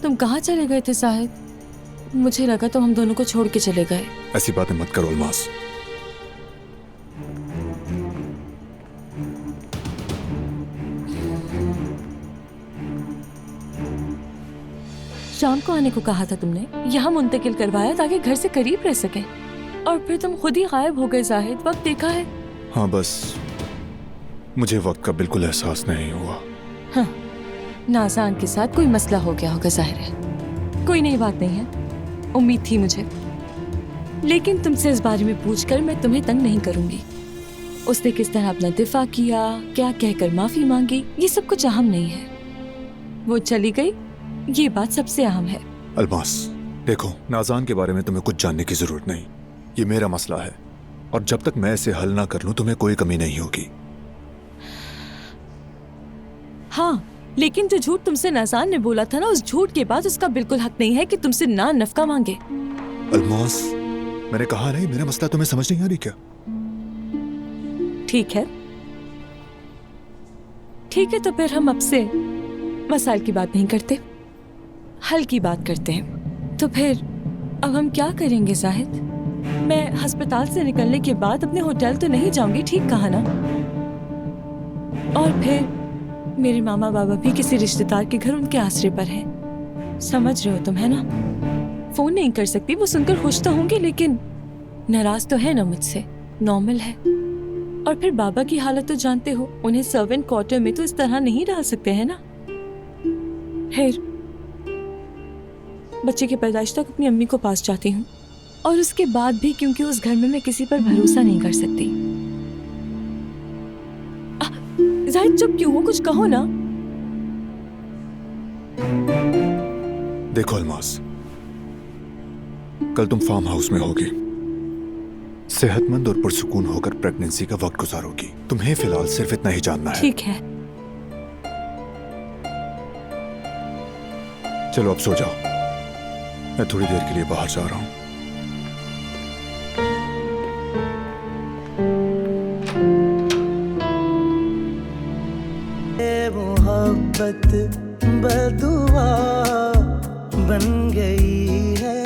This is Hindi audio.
तुम कहाँ चले गए थे साहिद? मुझे लगा तुम हम दोनों को छोड़ के चले गए। ऐसी बातें मत करो अलमास। शाम को आने को कहा था तुमने, यहाँ मुंतकिल करवाया ताकि घर से करीब रह सके, और फिर तुम खुद ही गायब हो गए साहिद। वक्त देखा है? हाँ, बस मुझे वक्त का बिल्कुल एहसास नहीं हुआ। हाँ, नाज़ान के साथ कोई मसला हो गया होगा जाहिर है। कोई नई बात नहीं है, उम्मीद थी मुझे, लेकिन तुमसे इस बारे में पूछकर मैं तुम्हें तंग नहीं करूंगी। उसने किस तरह अपना दिफा किया, क्या कहकर माफी मांगी, ये सब कुछ अहम नहीं है। वो चली गई, ये बात सबसे अहम है। अलमास देखो, नाज़ान के बारे में तुम्हें कुछ जानने की जरूरत नहीं। ये मेरा मसला है और जब तक मैं इसे हल ना कर लूं तुम्हें कोई कमी नहीं होगी। हाँ, लेकिन जो झूठ तुमसे नाज़ान ने बोला था ना, उस झूठ के बाद उसका बिल्कुल हक नहीं है कि तुमसे ना नफका मांगे। अलमास, मैंने कहा नहीं, मेरा मसला तुम्हें समझ नहीं आ रही क्या? ठीक है, ठीक है, तो फिर हम अब से मसाइल की बात नहीं करते, हल की बात करते हैं। तो फिर अब हम क्या करेंगे जाहिद? मैं अस्पताल से निकलने के बाद अपने होटल तो नहीं जाऊंगी, ठीक कहा ना? और फिर मेरे मामा बाबा भी किसी रिश्तेदार के घर उनके आसरे पर हैं। समझ रहे हो तुम, है ना? फोन नहीं कर सकती, वो सुनकर खुश तो होंगे लेकिन नाराज तो है ना मुझसे, नॉर्मल है। और फिर बाबा की हालत तो जानते हो, उन्हें सर्वेंट क्वार्टर में तो इस तरह नहीं रह सकते हैं ना। फिर बच्चे की पैदाइश तक अपनी अम्मी को पास जाती हूँ, और उसके बाद भी, क्योंकि उस घर में मैं किसी पर भरोसा नहीं कर सकती। जाहिद चुप क्यों हो? कुछ कहो ना। देखो अलमास, कल तुम फार्म हाउस में होगी, सेहतमंद और पुरसुकून होकर प्रेगनेंसी का वक्त गुजारोगी। तुम्हें फिलहाल सिर्फ इतना ही जानना है। ठीक है। चलो अब सो जाओ, मैं थोड़ी देर के लिए बाहर जा रहा हूँ। मोहब्बत बदुआ बन गई है